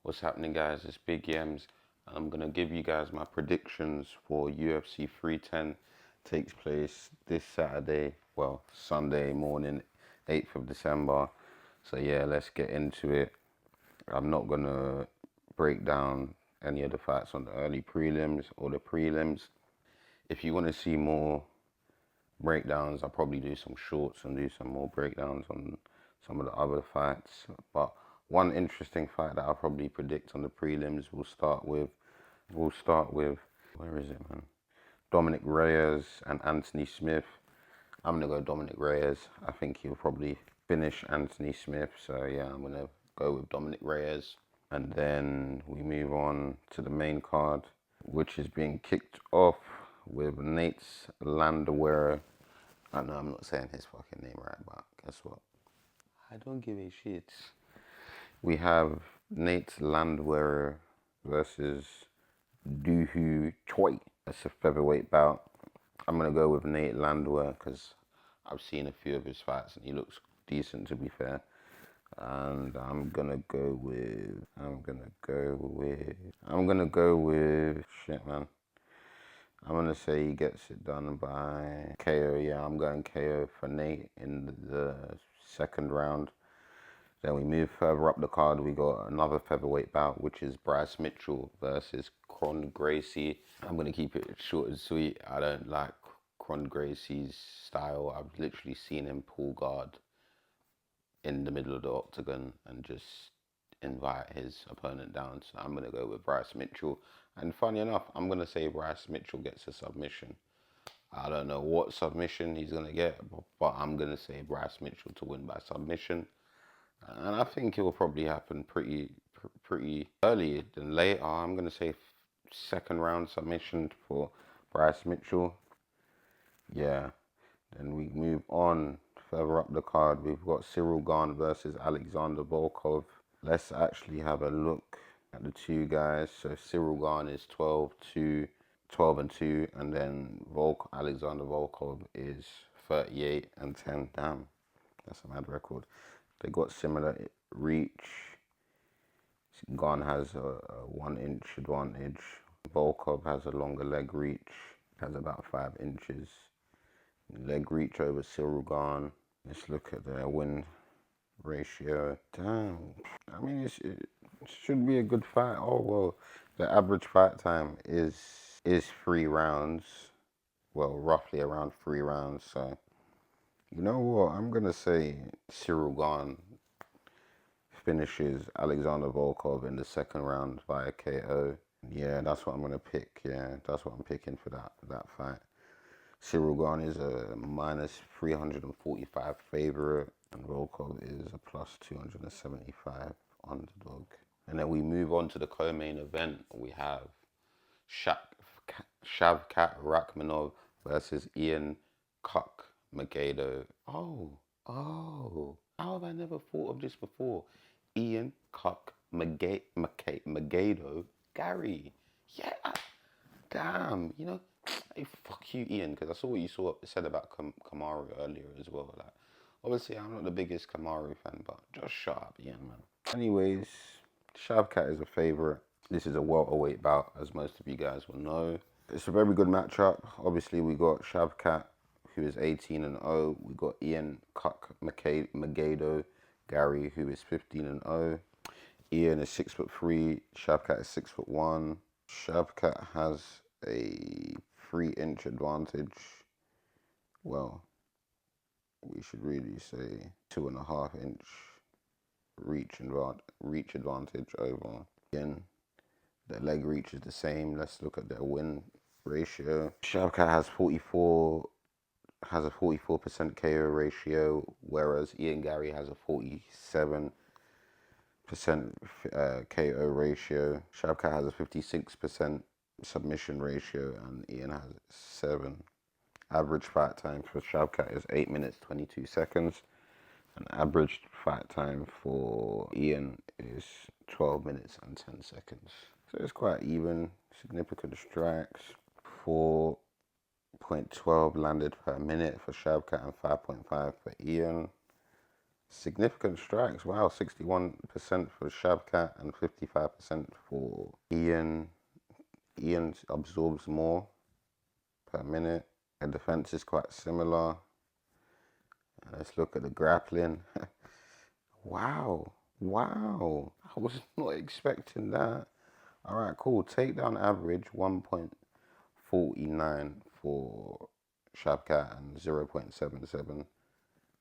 What's happening, guys? It's Big Yems, and I'm gonna give you guys my predictions for UFC 310. Takes place this Saturday, well, Sunday morning, 8th of December. So yeah, let's get into it. I'm not gonna break down any of the fights on the early prelims or the prelims. If you want to see more breakdowns, I'll probably do some shorts and do some more breakdowns on some of the other fights. But one interesting fight that I'll probably predict on the prelims, we'll start with where is it, man? Dominic Reyes and Anthony Smith. I'm gonna go Dominic Reyes. I think he'll probably finish Anthony Smith. So yeah, I'm gonna go with Dominic Reyes. And then we move on to the main card, which is being kicked off with Nate Landwehr. I know I'm not saying his fucking name right, but guess what? I don't give a shit. We have Nate Landwehr versus Doohoo Choi. That's a featherweight bout. I'm going to go with Nate Landwehr because I've seen a few of his fights and he looks decent, to be fair. And I'm going to go with, shit, man. I'm going to say he gets it done by KO. Yeah, I'm going KO for Nate in the second round. Then we move further up the card. We got another featherweight bout, which is Bryce Mitchell versus Kron Gracie. I'm going to keep it short and sweet. I don't like Kron Gracie's style. I've literally seen him pull guard in the middle of the octagon and just invite his opponent down. So I'm going to go with Bryce Mitchell. And funny enough, I'm going to say Bryce Mitchell gets a submission. I don't know what submission he's going to get, but I'm going to say Bryce Mitchell to win by submission. And I think it will probably happen pretty early than later. I'm going to say second round submission for Bryce Mitchell. Yeah. Then we move on further up the card. We've got Cyril Gane versus Alexander Volkov. Let's actually have a look at the two guys. So Cyril Gane is 12-2, 12-2, and then Alexander Volkov is 38-10. Damn, that's a mad record. They got similar reach. Gane has a 1 inch advantage. Volkov has a longer leg reach, has about 5 inches. Leg reach over Cyril Gane. Let's look at their win ratio. Damn. I mean, it should be a good fight. Oh, well, the average fight time is 3 rounds. Well, roughly around 3 rounds. So, you know what? I'm going to say Cyril Gane finishes Alexander Volkov in the second round via KO. Yeah, that's what I'm going to pick. Yeah, that's what I'm picking for that fight. Cyril Gane is a minus 345 favorite, and Volkov is a plus 275 underdog. And then we move on to the co-main event. We have Shavkat Rakhmonov versus Ian Cuck Magado. How have I never thought of this before? Ian Cuck Magado Gary. Yeah, damn, hey, fuck you, Ian, because I saw what you said about Kamaru earlier as well. Like, obviously, I'm not the biggest Kamaru fan, but just shut up, Ian, man. Anyways, Shavkat is a favorite. This is a welterweight bout, as most of you guys will know. It's a very good matchup. Obviously, we got Shavkat, who is 18-0. We got Ian Cuck Magado Gary, who is 15-0. Ian is 6'3". Shavkat is 6'1". Shavkat has a 3-inch advantage. Well, we should really say 2.5-inch reach advantage over Ian. Their leg reach is the same. Let's look at their win ratio. Shavkat has a 44% KO ratio, whereas Ian Gary has a 47% KO ratio. Shavkat has a 56% submission ratio, and Ian has 7. Average fight time for Shavkat is 8 minutes 22 seconds, and average fight time for Ian is 12 minutes and 10 seconds. So it's quite even. Significant strikes. 4.12 landed per minute for Shavkat and 5.5 for Ian. Significant strikes. Wow, 61% for Shavkat and 55% for Ian. Ian absorbs more per minute. The defense is quite similar. Let's look at the grappling. Wow. Wow. I was not expecting that. All right, cool. Takedown average 1.49 for Shavkat and 0.77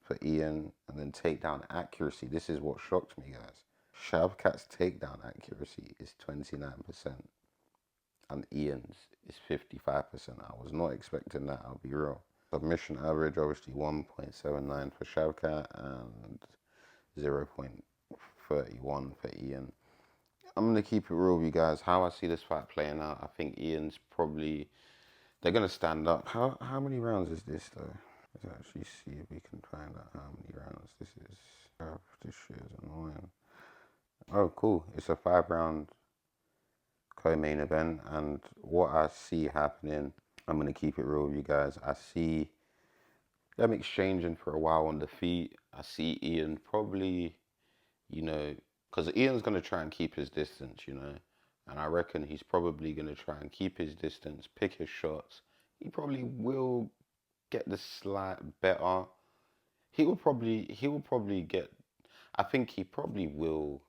for Ian. And then takedown accuracy. This is what shocked me, guys. Shavkat's takedown accuracy is 29% and Ian's is 55%. I was not expecting that, I'll be real. Submission average, obviously 1.79 for Shavkat and 0.31 for Ian. I'm going to keep it real with you guys. How I see this fight playing out, I think Ian's probably, they're going to stand up. How many rounds is this though? Let's actually see if we can find out how many rounds this is. Oh, this shit is annoying. Oh, cool. It's a 5-round co-main event, and what I see happening, I'm going to keep it real with you guys. I see them exchanging for a while on the feet. I see Ian probably, because Ian's going to try and keep his distance, and I reckon he's probably going to try and keep his distance, pick his shots. He probably will get the slight better. He will probably get, I think he probably will,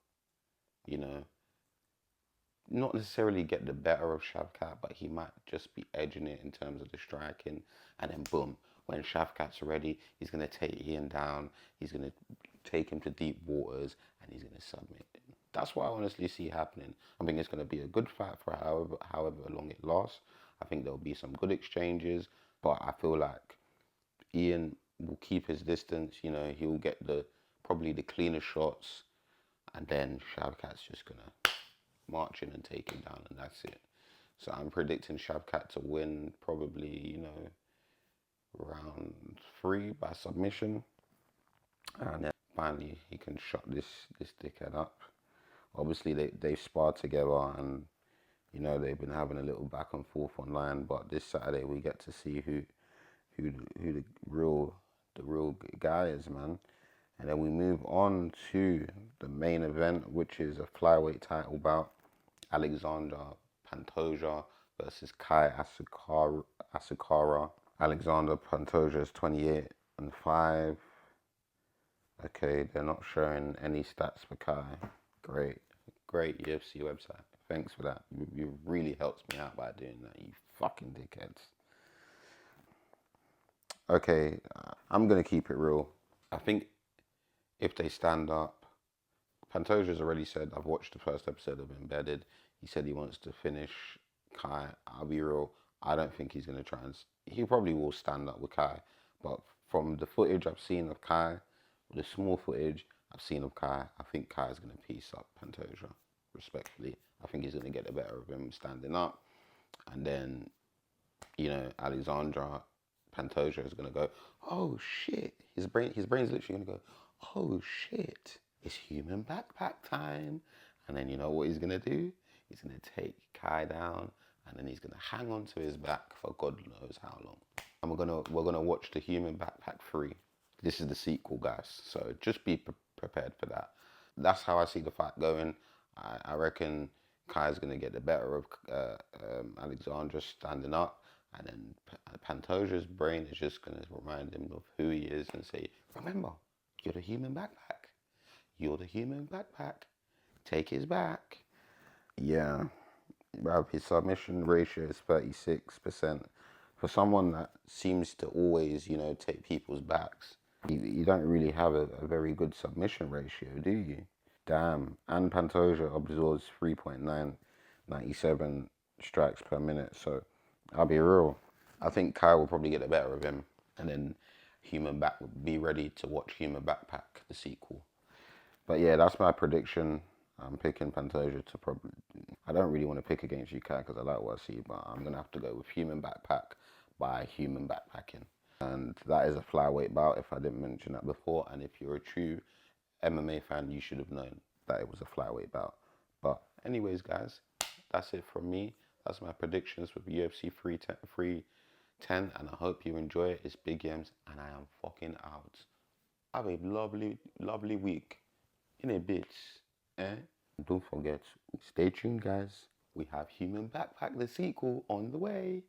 not necessarily get the better of Shavkat, but he might just be edging it in terms of the striking. And then boom, when Shavkat's ready, he's going to take Ian down. He's going to take him to deep waters, and he's going to submit him. That's what I honestly see happening. I think it's going to be a good fight for however long it lasts. I think there'll be some good exchanges, but I feel like Ian will keep his distance. He'll get probably the cleaner shots, and then Shavkat's just going to march in and take him down, and that's it. So I'm predicting Shavkat to win probably, round 3 by submission. And then finally he can shut this dickhead up. Obviously they've sparred together, and they've been having a little back and forth online, but this Saturday we get to see who the real guy is, man. And then we move on to the main event, which is a flyweight title bout. Alexander Pantoja versus Kai Asakara. Alexander Pantoja is 28-5. Okay, they're not showing any stats for Kai. Great UFC website. Thanks for that. You really helped me out by doing that, you fucking dickheads. Okay, I'm going to keep it real. I think if they stand up, Pantoja's already said, I've watched the first episode of Embedded. He said he wants to finish Kai. I'll be real, I don't think he's going to try and... He probably will stand up with Kai. But from the footage I've seen of Kai, the small footage I've seen of Kai, I think Kai's going to piece up Pantoja, respectfully. I think he's going to get the better of him standing up. And then, Alexandra Pantoja is going to go, oh shit. His brain's literally going to go, oh shit, it's human backpack time. And then you know what he's going to do? He's going to take Kai down, and then he's going to hang on to his back for God knows how long. And we're gonna watch the Human Backpack 3. This is the sequel, guys. So just be prepared for that. That's how I see the fight going. I reckon Kai's going to get the better of Alexandra standing up, and then Pantoja's brain is just going to remind him of who he is and say, remember, you're the human backpack. You're the human backpack. Take his back. Yeah. His submission ratio is 36%. For someone that seems to always, take people's backs, you don't really have a very good submission ratio, do you? Damn. And Pantoja absorbs 3.97 strikes per minute. So I'll be real, I think Kai will probably get the better of him. And then be ready to watch Human Backpack, the sequel. But yeah, that's my prediction. I'm picking Pantoja to probably... I don't really want to pick against you, Kai, because I like what I see, but I'm going to have to go with Human Backpack by Human Backpacking. And that is a flyweight bout, if I didn't mention that before. And if you're a true MMA fan, you should have known that it was a flyweight bout. But anyways, guys, that's it from me. That's my predictions for UFC 310, and I hope you enjoy it. It's Big Yams, and I am fucking out. Have a lovely, lovely week. In a bit. Eh? Don't forget, stay tuned, guys. We have Human Backpack, the sequel, on the way.